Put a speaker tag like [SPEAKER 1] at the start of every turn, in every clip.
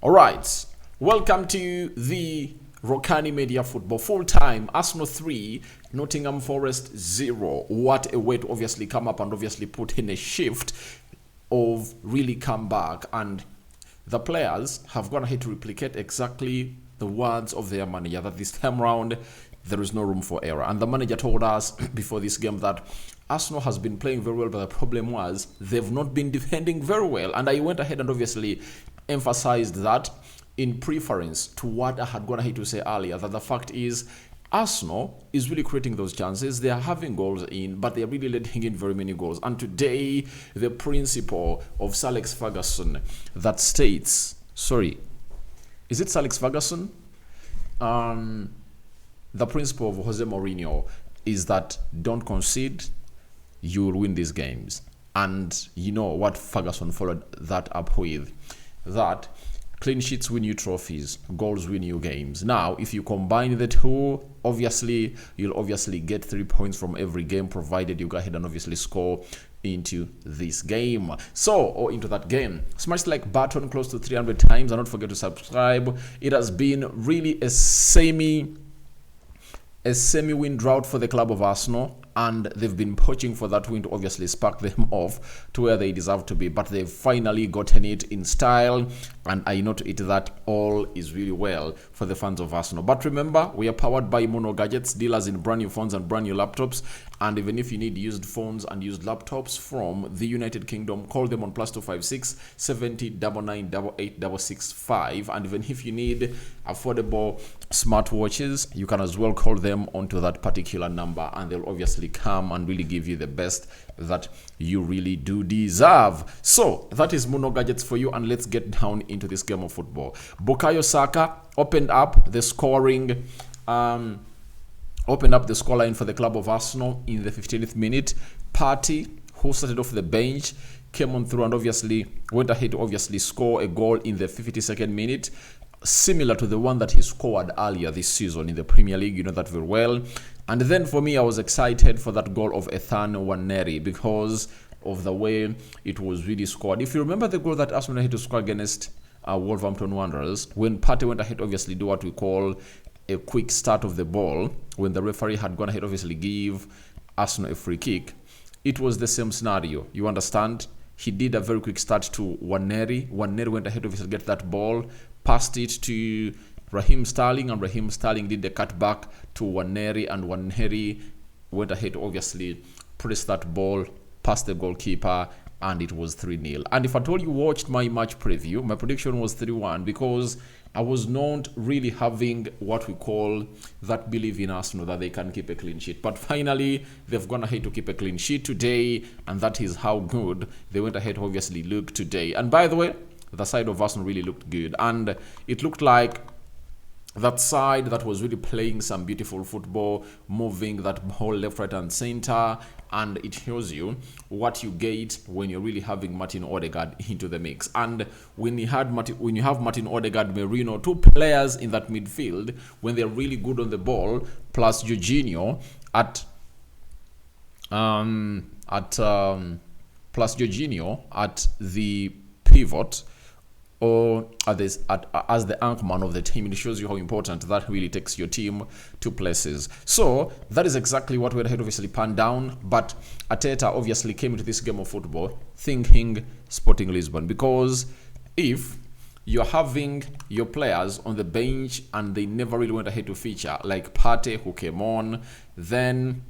[SPEAKER 1] All right, welcome to the Rokani Media Football Full Time. Arsenal 3, Nottingham Forest 0. What a way to obviously come up and obviously put in a shift of really come back. And the players have gone ahead to replicate exactly the words of their manager that this time round there is no room for error. And the manager told us before this game that Arsenal has been playing very well, but the problem was they've not been defending very well. And I went ahead and obviously emphasized that in preference to what I had gone ahead to say earlier, that the fact is Arsenal is really creating those chances. They are having goals in, but they are really letting in very many goals. And today, the principle of Sir Alex Ferguson that states, is it Sir Alex Ferguson? The principle of Jose Mourinho is that don't concede, you will win these games. And you know what Ferguson followed that up with? That clean sheets win you trophies, goals win you games. Now, if you combine the two, obviously, you'll obviously get 3 points from every game, provided you go ahead and obviously score into this game. Or into that game. Smash the like button close to 300 times and don't forget to subscribe. It has been really a semi-win drought for the club of Arsenal, and they've been poaching for that win to obviously spark them off to where they deserve to be, but they've finally gotten it in style, and I know to it that all is really well for the fans of Arsenal. But remember, we are powered by Mono Gadgets, dealers in brand new phones and brand new laptops, and even if you need used phones and used laptops from the United Kingdom, call them on +256 70 99 88 665, and even if you need affordable smartwatches, you can as well call them onto that particular number, and they'll obviously come and really give you the best that you really do deserve. So that is Mono Gadgets for you, and let's get down into this game of football. Bukayo Saka opened up the scoreline for the club of Arsenal in the 15th minute. Partey, who started off the bench, came on through and obviously went ahead to obviously score a goal in the 52nd minute, similar to the one that he scored earlier this season in the Premier League. You know that very well. And then for me, I was excited for that goal of Ethan Nwaneri because of the way it was really scored. If you remember the goal that Arsenal had to score against Wolverhampton Wanderers, when Partey went ahead obviously do what we call a quick start of the ball, when the referee had gone ahead obviously give Arsenal a free kick, it was the same scenario. You understand? He did a very quick start to Nwaneri. Nwaneri went ahead obviously get that ball, passed it to Raheem Sterling, and Raheem Sterling did the cut back to Nwaneri, and Nwaneri went ahead obviously press that ball past the goalkeeper, and it was 3-0. And if at all you watched my match preview, my prediction was 3-1 because I was not really having what we call that belief in Arsenal that they can keep a clean sheet. But finally, they've gone ahead to keep a clean sheet today, and that is how good they went ahead to obviously look today. And by the way, the side of Arsenal really looked good, and it looked like that side that was really playing some beautiful football, moving that ball left, right, and center, and it shows you what you get when you're really having Martin Odegaard into the mix. And when you have Martin Odegaard, Merino, two players in that midfield, when they're really good on the ball, plus Jorginho at the pivot, or as the anchorman of the team, it shows you how important that really takes your team to places. So that is exactly what we had obviously panned down. But Arteta obviously came into this game of football thinking Sporting Lisbon, because if you're having your players on the bench and they never really went ahead to feature, like Partey who came on, then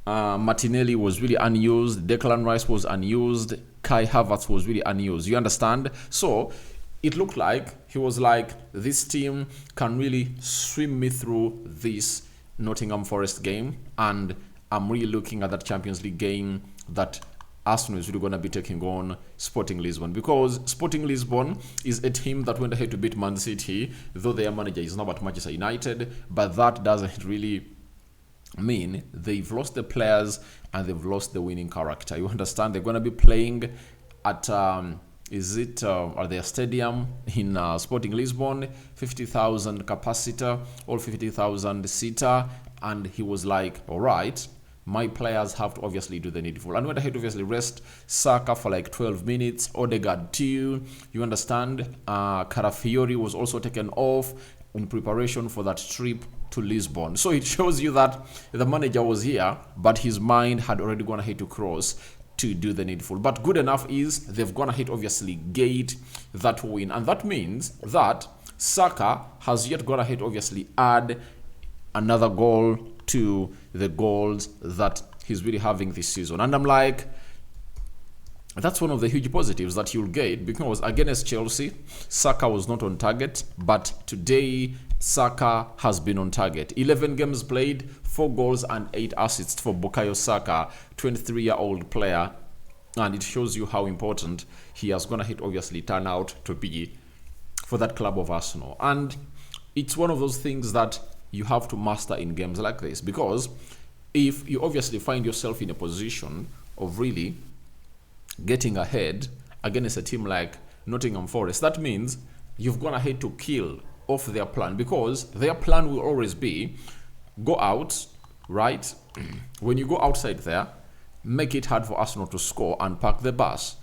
[SPEAKER 1] Martinelli was really unused, Declan Rice was unused, Kai Havertz was really unused. You understand? So it looked like he was like, this team can really swim me through this Nottingham Forest game, and I'm really looking at that Champions League game that Arsenal is really going to be taking on Sporting Lisbon, because Sporting Lisbon is a team that went ahead to beat Man City, though their manager is now at Manchester United, but that doesn't really mean they've lost the players and they've lost the winning character. You understand? They're going to be playing at their stadium in Sporting Lisbon, 50,000 capacitor or 50,000 seater, and he was like, all right, my players have to obviously do the needful. And went ahead to obviously rest Saka for like 12 minutes, Odegaard too, you understand. Carafiori was also taken off in preparation for that trip to Lisbon. So it shows you that the manager was here, but his mind had already gone ahead to cross to do the needful. But good enough is they've gone ahead obviously gate that win, and that means that Saka has yet gone ahead obviously add another goal to the goals that he's really having this season. And I'm like, that's one of the huge positives that you'll get, because against Chelsea, Saka was not on target, but today Saka has been on target. 11 games played, 4 goals and 8 assists for Bukayo Saka, 23-year-old player, and it shows you how important he has gonna hit obviously turn out to be for that club of Arsenal. And it's one of those things that you have to master in games like this, because if you obviously find yourself in a position of really getting ahead against a team like Nottingham Forest, that means you've gone ahead to kill off their plan, because their plan will always be go out, right? When you go outside there, make it hard for Arsenal to score and park the bus.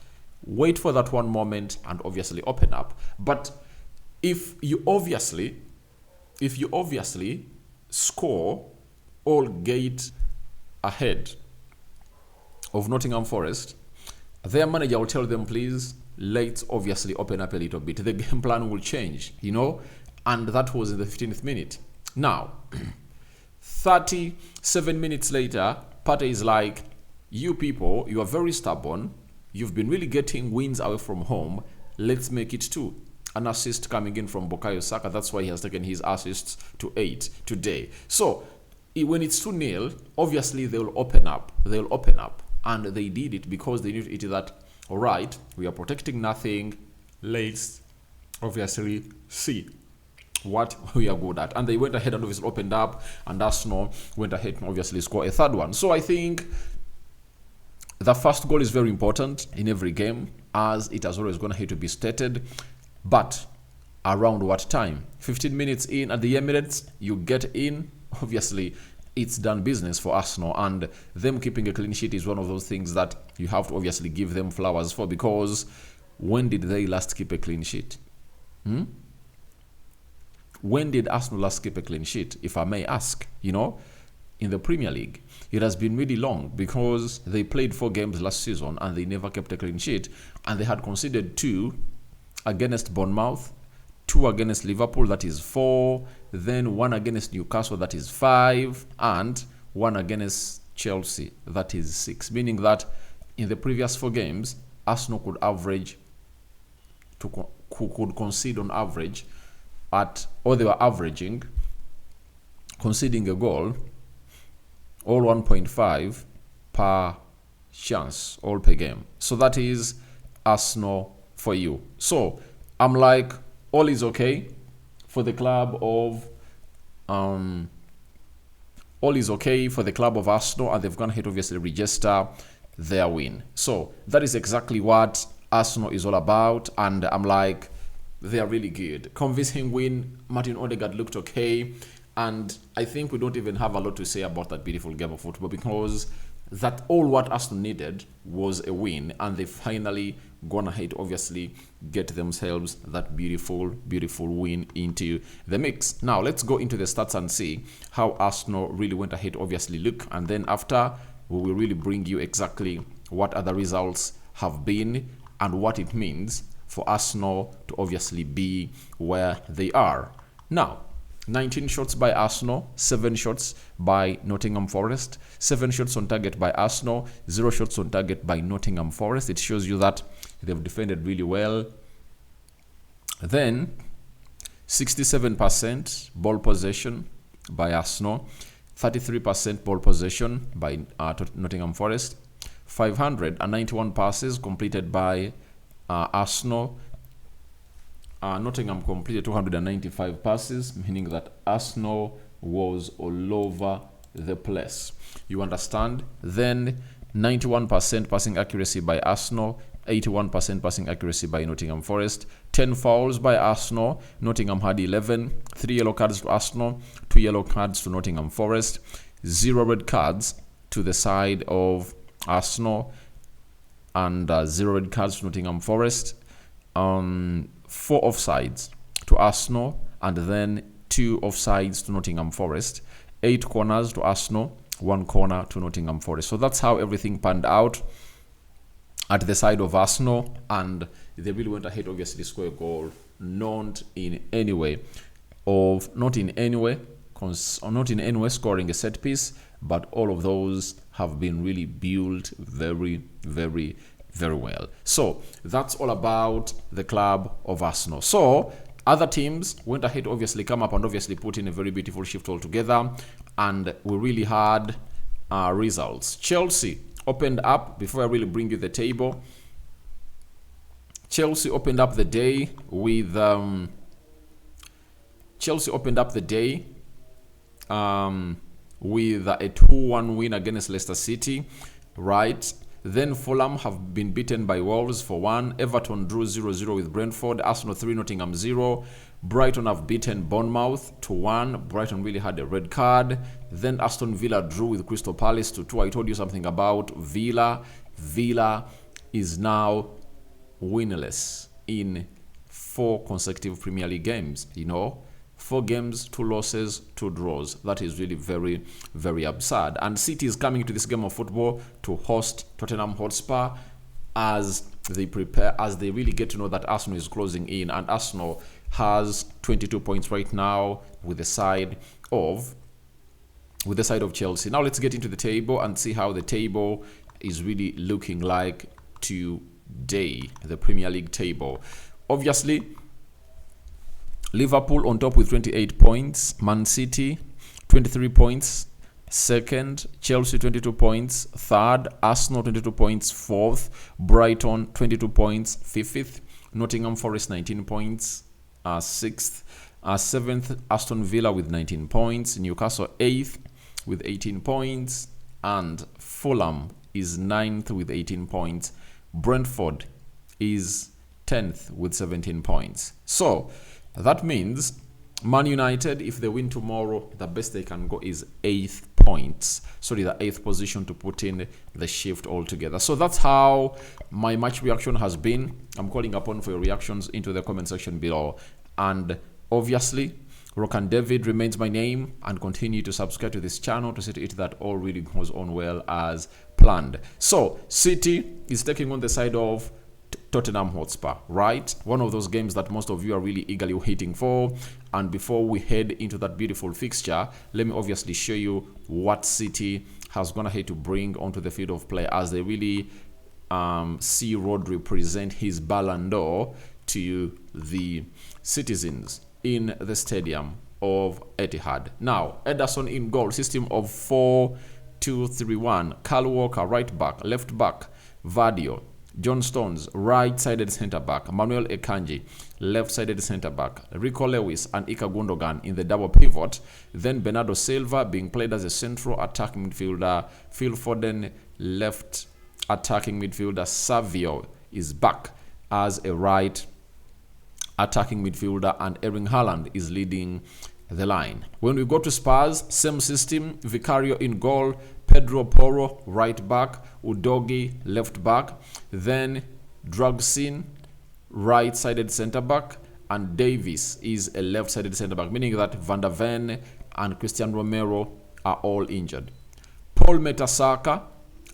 [SPEAKER 1] Wait for that one moment and obviously open up. But if you obviously score all gate ahead of Nottingham Forest, their manager will tell them, please, let's obviously open up a little bit. The game plan will change, you know, and that was in the 15th minute. Now, 37 minutes later, Partey is like, you people, you are very stubborn. You've been really getting wins away from home. Let's make it 2. An assist coming in from Bukayo Saka. That's why he has taken his assists to 8 today. So when it's 2-0, obviously they'll open up. And they did it because they knew it that, all right, we are protecting nothing. Let's obviously see what we are good at. And they went ahead and obviously opened up, and Arsenal went ahead and obviously score a third one. So I think the first goal is very important in every game, as it has always gone ahead to be stated. But around what time? 15 minutes in at the Emirates, you get in, obviously it's done business for Arsenal, and them keeping a clean sheet is one of those things that you have to obviously give them flowers for, because when did they last keep a clean sheet? When did Arsenal last keep a clean sheet, if I may ask? You know, in the Premier League, it has been really long, because they played 4 games last season and they never kept a clean sheet, and they had conceded 2 against Bournemouth, 2 against Liverpool, that is 4, then 1 against Newcastle, that is 5, and 1 against Chelsea, that is 6. Meaning that in the previous 4 games, Arsenal could could concede on average or they were averaging, conceding a goal, all 1.5 per chance, all per game. So that is Arsenal for you. So I'm like, all is okay for the club of Arsenal, and they've gone ahead to obviously register their win. So that is exactly what Arsenal is all about, and I'm like, they are really good. Convincing win. Martin Odegaard looked okay, and I think we don't even have a lot to say about that beautiful game of football, because that all what Arsenal needed was a win, and they finally gone ahead obviously get themselves that beautiful win into the mix. Now let's go into the stats and see how Arsenal really went ahead obviously look, and then after we will really bring you exactly what other results have been and what it means for Arsenal to obviously be where they are. Now, 19 shots by Arsenal, 7 shots by Nottingham Forest, 7 shots on target by Arsenal, 0 shots on target by Nottingham Forest. It shows you that they've defended really well. Then, 67% ball possession by Arsenal, 33% ball possession by Nottingham Forest, 591 passes completed by Arsenal. Nottingham completed 295 passes, meaning that Arsenal was all over the place. You understand? Then 91% passing accuracy by Arsenal, 81% passing accuracy by Nottingham Forest, 10 fouls by Arsenal. Nottingham had 11, 3 yellow cards to Arsenal, 2 yellow cards to Nottingham Forest, 0 red cards to the side of Arsenal, and 0 red cards to Nottingham Forest. 4 offsides to Arsenal, and then 2 offsides to Nottingham Forest. 8 corners to Arsenal, 1 corner to Nottingham Forest. So that's how everything panned out at the side of Arsenal, and they really went ahead, obviously, score a goal, not in any way scoring a set piece, but all of those have been really built very, very, very well. So that's all about the club of Arsenal. So other teams went ahead, obviously, come up and obviously put in a very beautiful shift altogether, and we really had results. Chelsea opened up, before I really bring you the table, Chelsea opened up the day with a 2-1 win against Leicester City, right? Then Fulham have been beaten by Wolves 4-1. Everton drew 0-0 with Brentford. Arsenal 3, Nottingham 0. Brighton have beaten Bournemouth 2-1. Brighton really had a red card. Then Aston Villa drew with Crystal Palace 2-2. I told you something about Villa. Villa is now winless in 4 consecutive Premier League games. 4 games, 2 losses, 2 draws. That is really very, very absurd. And City is coming to this game of football to host Tottenham Hotspur as they prepare, as they really get to know that Arsenal is closing in. And Arsenal has 22 points right now with the side of Chelsea. Now let's get into the table and see how the table is really looking like today, the Premier League table. Obviously, Liverpool on top with 28 points, Man City 23 points, second, Chelsea 22 points, third, Arsenal 22 points, fourth, Brighton 22 points, fifth, Nottingham Forest 19 points, sixth, seventh, Aston Villa with 19 points, Newcastle 8th with 18 points, and Fulham is 9th with 18 points. Brentford is 10th with 17 points. So that means Man United, if they win tomorrow, the best they can go is 8th points. Sorry, the 8th position to put in the shift altogether. So that's how my match reaction has been. I'm calling upon for your reactions into the comment section below. And obviously, Rokani David remains my name, and continue to subscribe to this channel to see to it that all really goes on well as planned. So City is taking on the side of Tottenham Hotspur, right? One of those games that most of you are really eagerly waiting for. And before we head into that beautiful fixture, let me obviously show you what City has gone ahead to bring onto the field of play as they really see Rodri present his Ballon d'Or to the citizens in the stadium of Etihad. Now, Ederson in goal, system of 4-2-3-1. Kyle Walker, right back, left back, Vardio. John Stones, right-sided centre-back. Manuel Akanji, left-sided centre-back. Rico Lewis and Ika Gundogan in the double pivot. Then Bernardo Silva being played as a central attacking midfielder. Phil Foden, left attacking midfielder. Savio is back as a right attacking midfielder. And Erling Haaland is leading the line. When we go to Spurs, same system. Vicario in goal. Pedro Porro, right back. Udogi, left back. Then Dragsin, right-sided centre-back. And Davies is a left-sided centre-back, meaning that Van der Ven and Christian Romero are all injured. Paul Mertesacker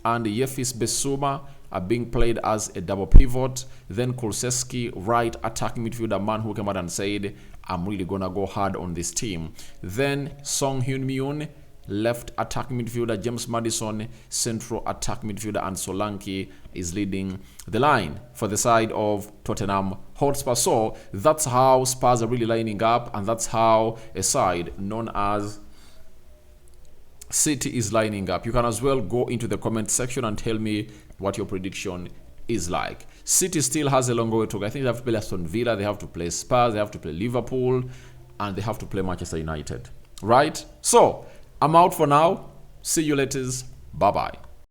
[SPEAKER 1] and Yefis Bissouma are being played as a double pivot. Then Kulusevski, right attacking midfielder, man who came out and said, I'm really going to go hard on this team. Then Song Heung-min, left attacking midfielder. James Maddison, central attack midfielder, and Solanke is leading the line for the side of Tottenham Hotspur. So that's how Spurs are really lining up, and that's how a side known as City is lining up. You can as well go into the comment section and tell me what your prediction is like. City still has a long way to go. I think they have to play Aston Villa, they have to play Spurs, they have to play Liverpool, and they have to play Manchester United. Right? So I'm out for now. See you later. Bye-bye.